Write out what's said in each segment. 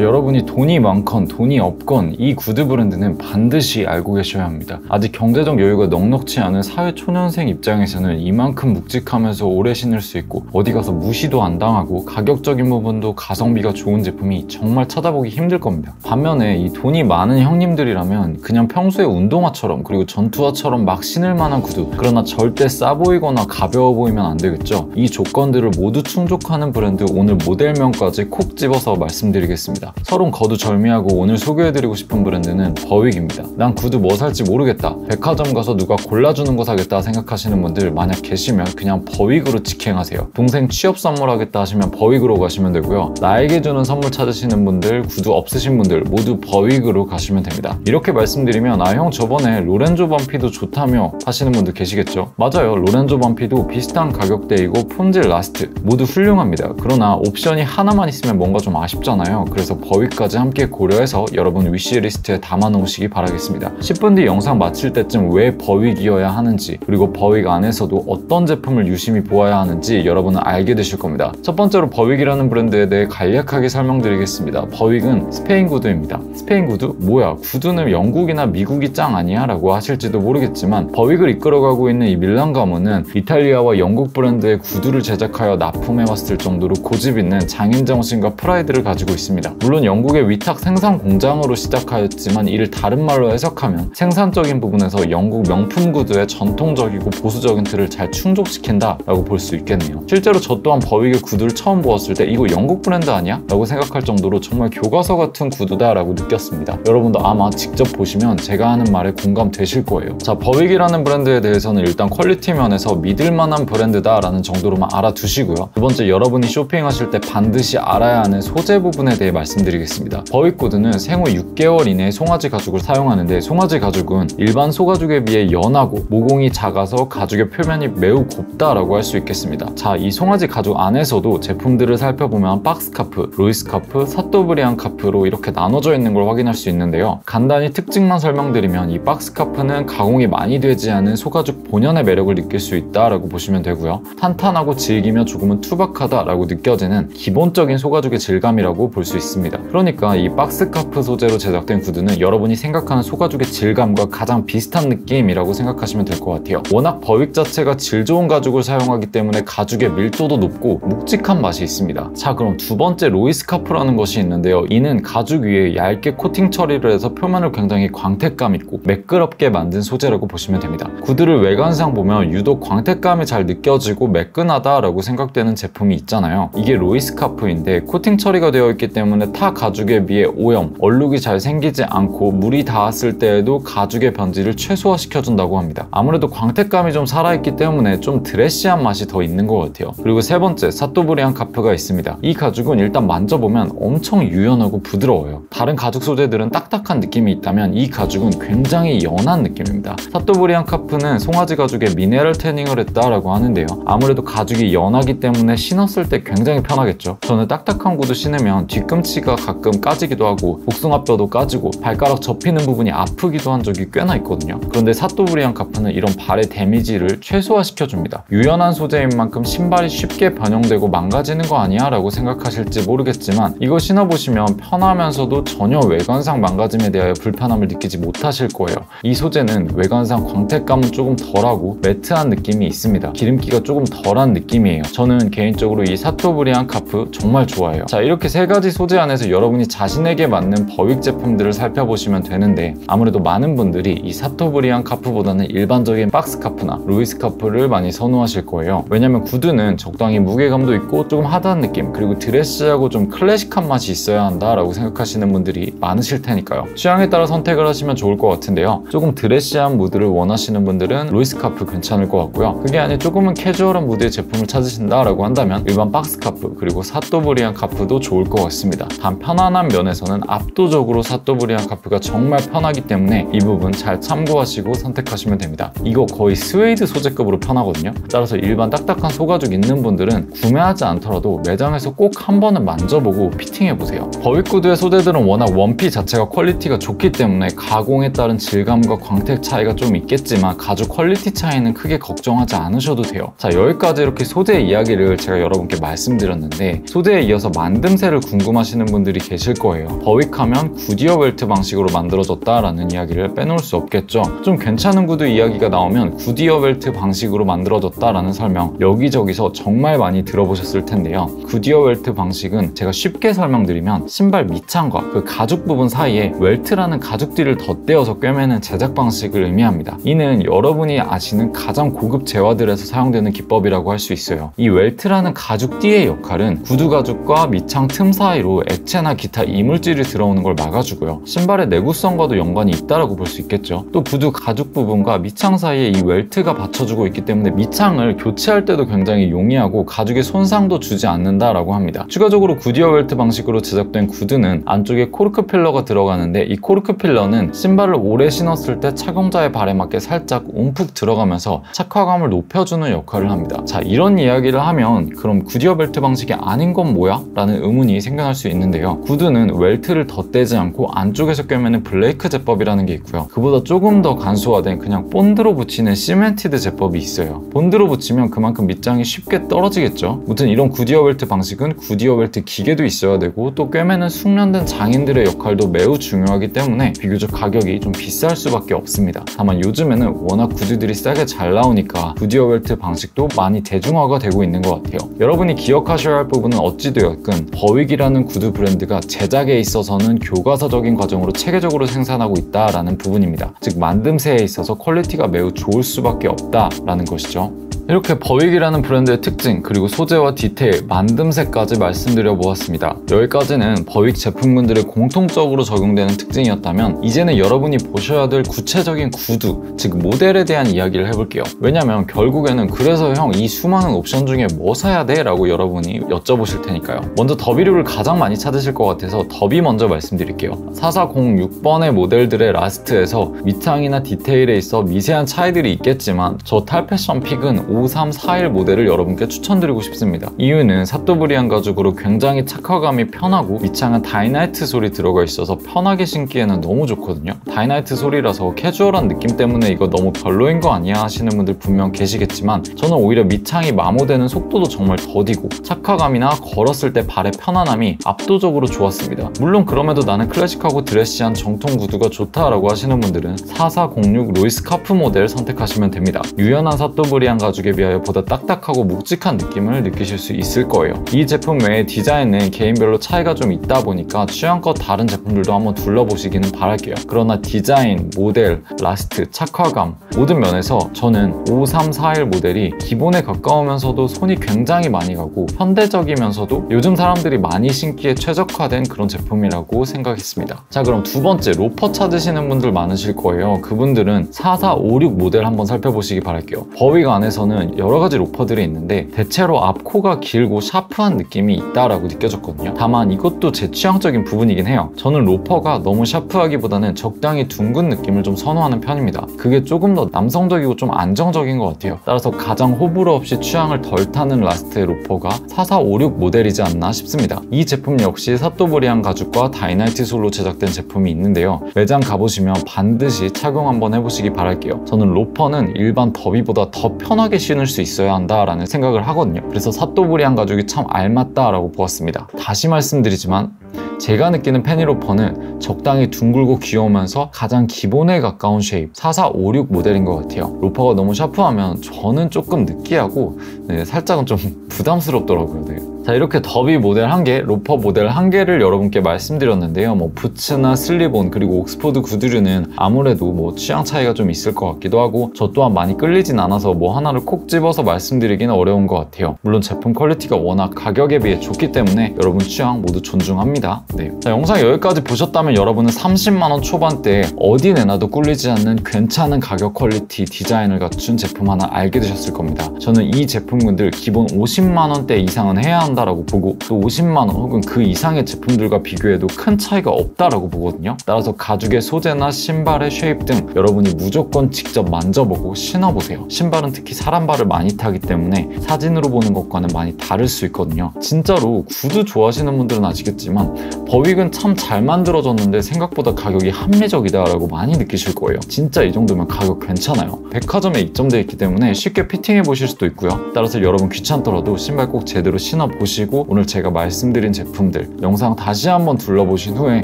여러분이 돈이 많건 돈이 없건 이 구두 브랜드는 반드시 알고 계셔야 합니다. 아직 경제적 여유가 넉넉치 않은 사회 초년생 입장에서는 이만큼 묵직하면서 오래 신을 수 있고 어디 가서 무시도 안 당하고 가격적인 부분도 가성비가 좋은 제품이 정말 찾아보기 힘들 겁니다. 반면에 이 돈이 많은 형님들이라면 그냥 평소에 운동화처럼 그리고 전투화처럼 막 신을 만한 구두, 그러나 절대 싸 보이거나 가벼워 보이면 안 되겠죠. 이 조건들을 모두 충족하는 브랜드 오늘 모델명까지 콕 집어서 말씀드리겠습니다. 서론 거두절미하고 오늘 소개해드리고 싶은 브랜드는 버윅입니다. 난 구두 뭐 살지 모르겠다, 백화점 가서 누가 골라주는 거 사겠다 생각하시는 분들 만약 계시면 그냥 버윅으로 직행하세요. 동생 취업 선물하겠다 하시면 버윅으로 가시면 되고요. 나에게 주는 선물 찾으시는 분들, 구두 없으신 분들 모두 버윅으로 가시면 됩니다. 이렇게 말씀드리면 아 형 저번에 로렌조 범피도 좋다며 하시는 분들 계시겠죠? 맞아요. 로렌조 범피도 비슷한 가격대이고 폰질 라스트 모두 훌륭합니다. 그러나 옵션이 하나만 있으면 뭔가 좀 아쉽잖아요. 그래서 버윅까지 함께 고려해서 여러분 위시리스트에 담아 놓으시기 바라겠습니다. 10분 뒤 영상 마칠 때쯤 왜 버윅이어야 하는지, 그리고 버윅 안에서도 어떤 제품을 유심히 보아야 하는지 여러분은 알게 되실 겁니다. 첫 번째로 버윅이라는 브랜드에 대해 간략하게 설명드리겠습니다. 버윅은 스페인 구두입니다. 스페인 구두? 뭐야, 구두는 영국이나 미국이 짱 아니야? 라고 하실지도 모르겠지만 버윅을 이끌어가고 있는 이 밀란 가문은 이탈리아와 영국 브랜드의 구두를 제작하여 납품해왔을 정도로 고집 있는 장인정신과 프라이드를 가지고 있습니다. 물론 영국의 위탁 생산 공장으로 시작하였지만 이를 다른 말로 해석하면 생산적인 부분에서 영국 명품 구두의 전통적이고 보수적인 틀을 잘 충족시킨다 라고 볼 수 있겠네요. 실제로 저 또한 버윅의 구두를 처음 보았을 때 이거 영국 브랜드 아니야? 라고 생각할 정도로 정말 교과서 같은 구두다 라고 느꼈습니다. 여러분도 아마 직접 보시면 제가 하는 말에 공감되실 거예요. 자, 버윅이라는 브랜드에 대해서는 일단 퀄리티 면에서 믿을만한 브랜드다 라는 정도로만 알아두시고요. 두 번째, 여러분이 쇼핑하실 때 반드시 알아야 하는 소재 부분에 대해 말씀드리겠습니다. 버윅 구두는 생후 6개월 이내에 송아지 가죽을 사용하는데 송아지 가죽은 일반 소가죽에 비해 연하고 모공이 작아서 가죽의 표면이 매우 곱다라고 할 수 있겠습니다. 자, 이 송아지 가죽 안에서도 제품들을 살펴보면 박스카프, 로이스카프, 사토브리안 카프로 이렇게 나눠져 있는 걸 확인할 수 있는데요. 간단히 특징만 설명드리면 이 박스카프는 가공이 많이 되지 않은 소가죽 본연의 매력을 느낄 수 있다라고 보시면 되고요. 탄탄하고 질기며 조금은 투박하다라고 느껴지는 기본적인 소가죽의 질감이라고 볼 수 있습니다. 그러니까 이 박스카프 소재로 제작된 구두는 여러분이 생각하는 소가죽의 질감과 가장 비슷한 느낌이라고 생각하시면 될 것 같아요. 워낙 버윅 자체가 질 좋은 가죽을 사용하기 때문에 가죽의 밀도도 높고 묵직한 맛이 있습니다. 자, 그럼 두 번째 로이스카프라는 것이 있는데요. 이는 가죽 위에 얇게 코팅 처리를 해서 표면을 굉장히 광택감 있고 매끄럽게 만든 소재라고 보시면 됩니다. 구두를 외관상 보면 유독 광택감이 잘 느껴지고 매끈하다라고 생각되는 제품이 있잖아요. 이게 로이스카프인데 코팅 처리가 되어 있기 때문에 타 가죽에 비해 오염, 얼룩이 잘 생기지 않고 물이 닿았을 때에도 가죽의 변질을 최소화시켜준다고 합니다. 아무래도 광택감이 좀 살아있기 때문에 좀 드레시한 맛이 더 있는 것 같아요. 그리고 세 번째, 사토브리안 카프가 있습니다. 이 가죽은 일단 만져보면 엄청 유연하고 부드러워요. 다른 가죽 소재들은 딱딱한 느낌이 있다면 이 가죽은 굉장히 연한 느낌입니다. 사토브리안 카프는 송아지 가죽에 미네랄 태닝을 했다라고 하는데요. 아무래도 가죽이 연하기 때문에 신었을 때 굉장히 편하겠죠. 저는 딱딱한 구두 신으면 뒤꿈치가 가끔 까지기도 하고 복숭아뼈도 까지고 발가락 접히는 부분이 아프기도 한 적이 꽤나 있거든요. 그런데 사토브리안 카프는 이런 발의 데미지를 최소화시켜줍니다. 유연한 소재인 만큼 신발이 쉽게 변형되고 망가지는 거 아니야? 라고 생각하실지 모르겠지만 이거 신어보시면 편하면서도 전혀 외관상 망가짐에 대하여 불편함을 느끼지 못하실 거예요. 이 소재는 외관상 광택감은 조금 덜하고 매트한 느낌이 있습니다. 기름기가 조금 덜한 느낌이에요. 저는 개인적으로 이 사토브리안 카프 정말 좋아해요. 자, 이렇게 세 가지 소재 안에서 여러분이 자신에게 맞는 버윅 제품들을 살펴보시면 되는데 아무래도 많은 분들이 이 사토브리안 카프보다는 일반적인 박스카프나 로이스카프를 많이 선호하실 거예요. 왜냐면 구두는 적당히 무게감도 있고 조금 하드한 느낌, 그리고 드레시하고 좀 클래식한 맛이 있어야 한다라고 생각하시는 분들이 많으실 테니까요. 취향에 따라 선택을 하시면 좋을 것 같은데요. 조금 드레시한 무드를 원하시는 분들은 로이스카프 괜찮을 것 같고요. 그게 아니라 조금은 캐주얼한 무드의 제품을 찾으신다라고 한다면 일반 박스카프 그리고 사토브리안 카프도 좋을 것 같습니다. 단 편안한 면에서는 압도적으로 사토브리안 카프가 정말 편하기 때문에 이 부분 잘 참고하시고 선택하시면 됩니다. 이거 거의 스웨이드 소재급으로 편하거든요. 따라서 일반 딱딱한 소가죽 있는 분들은 구매하지 않더라도 매장에서 꼭 한 번은 만져보고 피팅해보세요. 버윅 구두의 소재들은 워낙 원피 자체가 퀄리티가 좋기 때문에 가공에 따른 질감과 광택 차이가 좀 있겠지만 가죽 퀄리티 차이는 크게 걱정하지 않으셔도 돼요. 자, 여기까지 이렇게 소재 이야기를 제가 여러분께 말씀드렸는데 소재에 이어서 만듦새를 궁금하시는 분들이 계실 거예요. 버윅하면 구디어 벨트 방식으로 만들어졌다라는 이야기를 빼놓을 수 없겠죠. 좀 괜찮은 구두 이야기가 나오면 구디어 벨트 방식으로 만들어졌다라는 설명 여기저기서 정말 많이 들어보셨을 텐데요. 구디어 벨트 방식은 제가 쉽게 설명드리면 신발 밑창과 그 가죽 부분 사이에 웰트라는 가죽띠를 덧대어서 꿰매는 제작 방식을 의미합니다. 이는 여러분이 아시는 가장 고급 재화들에서 사용되는 기법이라고 할 수 있어요. 이 웰트라는 가죽띠의 역할은 구두 가죽과 밑창 틈 사이로 액체나 기타 이물질이 들어오는 걸 막아주고요. 신발의 내구성과도 연관이 있다고 볼 수 있겠죠. 또 구두 가죽 부분과 밑창 사이에 이 웰트가 받쳐주고 있기 때문에 밑창을 교체할 때도 굉장히 용이하고 가죽에 손상도 주지 않는다라고 합니다. 추가적으로 구디어 벨트 방식으로 제작된 구두는 안쪽에 코르크 필러가 들어가는데 이 코르크 필러는 신발을 오래 신었을 때 착용자의 발에 맞게 살짝 움푹 들어가면서 착화감을 높여주는 역할을 합니다. 자, 이런 이야기를 하면 그럼 구디어 벨트 방식이 아닌 건 뭐야? 라는 의문이 생겨날 수 있는데요. 구두는 웰트를 덧대지 않고 안쪽에서 꿰매는 블레이크 제법이라는 게 있고요. 그보다 조금 더 간소화된 그냥 본드로 붙이는 시멘티드 제법이 있어요. 본드로 붙이면 그만큼 밑장이 쉽게 떨어지겠죠. 무튼 이런 구디어 벨트 방식은 구디어 벨트 기계도 있어야 되고 또 꿰매는 숙련된 장인들의 역할도 매우 중요하기 때문에 비교적 가격이 좀 비쌀 수밖에 없습니다. 다만 요즘에는 워낙 구두들이 싸게 잘 나오니까 구디어 벨트 방식도 많이 대중화가 되고 있는 것 같아요. 여러분이 기억하셔야 할 부분은 어찌되었건 버윅이라는 구두 브랜드가 제작에 있어서는 교과서적인 과정으로 체계적으로 생산하고 있다라는 부분입니다. 즉 만듦새에 있어서 퀄리티가 매우 좋을 수밖에 없다라는 것이죠. 이렇게 버윅이라는 브랜드의 특징 그리고 소재와 디테일, 만듦새까지 말씀드려 보았습니다. 여기까지는 버윅 제품군들의 공통적으로 적용되는 특징이었다면 이제는 여러분이 보셔야 될 구체적인 구두, 즉 모델에 대한 이야기를 해볼게요. 왜냐면 결국에는 그래서 형 이 수많은 옵션 중에 뭐 사야 돼? 라고 여러분이 여쭤보실 테니까요. 먼저 더비류를 가장 많이 찾으실 것 같아서 더비 먼저 말씀드릴게요. 4406번의 모델들의 라스트에서 밑창이나 디테일에 있어 미세한 차이들이 있겠지만 저 탈패션 픽은 5341 모델을 여러분께 추천드리고 싶습니다. 이유는 사토브리안 가죽으로 굉장히 착화감이 편하고 밑창은 다이나이트 솔이 들어가 있어서 편하게 신기에는 너무 좋거든요. 다이나이트 솔이라서 캐주얼한 느낌 때문에 이거 너무 별로인 거 아니야 하시는 분들 분명 계시겠지만 저는 오히려 밑창이 마모되는 속도도 정말 더디고 착화감이나 걸었을 때 발의 편안함이 압도적으로 좋았습니다. 물론 그럼에도 나는 클래식하고 드레시한 정통 구두가 좋다라고 하시는 분들은 4406 로이스 카프 모델 선택하시면 됩니다. 유연한 사토브리안 가죽에 비하여 보다 딱딱하고 묵직한 느낌을 느끼실 수 있을 거예요. 이 제품 외에 디자인은 개인별로 차이가 좀 있다 보니까 취향껏 다른 제품들도 한번 둘러보시기는 바랄게요. 그러나 디자인, 모델, 라스트, 착화감 모든 면에서 저는 5341 모델이 기본에 가까우면서도 손이 굉장히 많이 가고 현대적이면서도 요즘 사람들이 많이 신기에 최적화된 그런 제품이라고 생각했습니다. 자, 그럼 두 번째 로퍼 찾으시는 분들 많으실 거예요. 그분들은 4456 모델 한번 살펴보시기 바랄게요. 버윅 안에서는 여러 가지 로퍼들이 있는데 대체로 앞코가 길고 샤프한 느낌이 있다라고 느껴졌거든요. 다만 이것도 제 취향적인 부분이긴 해요. 저는 로퍼가 너무 샤프하기보다는 적당히 둥근 느낌을 좀 선호하는 편입니다. 그게 조금 더 남성적이고 좀 안정적인 것 같아요. 따라서 가장 호불호 없이 취향을 덜 타는 라스트의 로퍼가 4456 모델이지 않나 싶습니다. 이 제품 역시 사토브리안 가죽과 다이나이트 솔로 제작된 제품이 있는데요. 매장 가보시면 반드시 착용 한번 해보시기 바랄게요. 저는 로퍼는 일반 더비보다 더 편하게 신을 수 있어야 한다라는 생각을 하거든요. 그래서 사토브리안 가죽이 참 알맞다라고 보았습니다. 다시 말씀드리지만 제가 느끼는 페니로퍼는 적당히 둥글고 귀여우면서 가장 기본에 가까운 쉐입 4456 모델인 것 같아요. 로퍼가 너무 샤프하면 저는 조금 느끼하고 살짝은 좀 부담스럽더라고요. 자, 이렇게 더비 모델 1개, 로퍼 모델 1개를 여러분께 말씀드렸는데요. 뭐 부츠나 슬립온 그리고 옥스포드 구두류는 아무래도 뭐 취향 차이가 좀 있을 것 같기도 하고 저 또한 많이 끌리진 않아서 뭐 하나를 콕 집어서 말씀드리기는 어려운 것 같아요. 물론 제품 퀄리티가 워낙 가격에 비해 좋기 때문에 여러분 취향 모두 존중합니다. 네. 자, 영상 여기까지 보셨다면 여러분은 30만원 초반대에 어디 내놔도 꿀리지 않는 괜찮은 가격 퀄리티 디자인을 갖춘 제품 하나 알게 되셨을 겁니다. 저는 이 제품군들 기본 50만원대 이상은 해야 한다라고 보고 또 50만원 혹은 그 이상의 제품들과 비교해도 큰 차이가 없다라고 보거든요. 따라서 가죽의 소재나 신발의 쉐입 등 여러분이 무조건 직접 만져보고 신어보세요. 신발은 특히 사람 발을 많이 타기 때문에 사진으로 보는 것과는 많이 다를 수 있거든요. 진짜로 구두 좋아하시는 분들은 아시겠지만 보시면 버윅은 참 잘 만들어졌는데 생각보다 가격이 합리적이다 라고 많이 느끼실 거예요. 진짜 이 정도면 가격 괜찮아요. 백화점에 입점되어 있기 때문에 쉽게 피팅해 보실 수도 있고요. 따라서 여러분 귀찮더라도 신발 꼭 제대로 신어 보시고 오늘 제가 말씀드린 제품들 영상 다시 한번 둘러보신 후에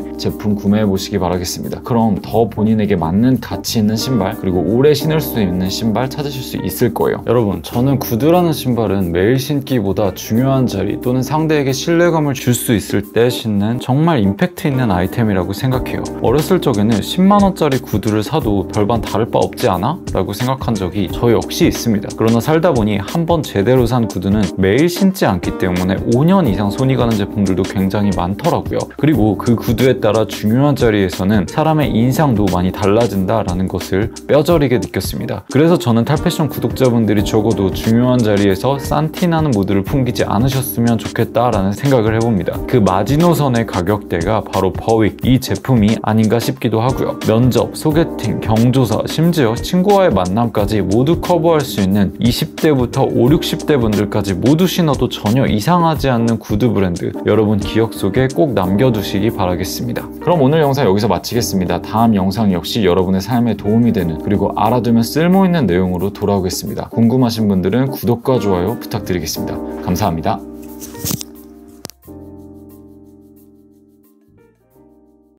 제품 구매해 보시기 바라겠습니다. 그럼 더 본인에게 맞는 가치 있는 신발 그리고 오래 신을 수 있는 신발 찾으실 수 있을 거예요. 여러분, 저는 구두라는 신발은 매일 신기보다 중요한 자리 또는 상대에게 신뢰감을 줄 수 있을 때 신는 정말 임팩트 있는 아이템이라고 생각해요. 어렸을 적에는 10만원짜리 구두를 사도 별반 다를 바 없지 않아? 라고 생각한 적이 저 역시 있습니다. 그러나 살다 보니 한 번 제대로 산 구두는 매일 신지 않기 때문에 5년 이상 손이 가는 제품들도 굉장히 많더라고요. 그리고 그 구두에 따라 중요한 자리에서는 사람의 인상도 많이 달라진다라는 것을 뼈저리게 느꼈습니다. 그래서 저는 탈패션 구독자분들이 적어도 중요한 자리에서 싼티나는 무드를 풍기지 않으셨으면 좋겠다라는 생각을 해봅니다. 그 마지노선의 가격대가 바로 버윅 이 제품이 아닌가 싶기도 하고요. 면접, 소개팅, 경조사, 심지어 친구와의 만남까지 모두 커버할 수 있는 20대부터 5, 60대 분들까지 모두 신어도 전혀 이상하지 않는 구두 브랜드, 여러분 기억 속에 꼭 남겨두시기 바라겠습니다. 그럼 오늘 영상 여기서 마치겠습니다. 다음 영상 역시 여러분의 삶에 도움이 되는 그리고 알아두면 쓸모있는 내용으로 돌아오겠습니다. 궁금하신 분들은 구독과 좋아요 부탁드리겠습니다. 감사합니다.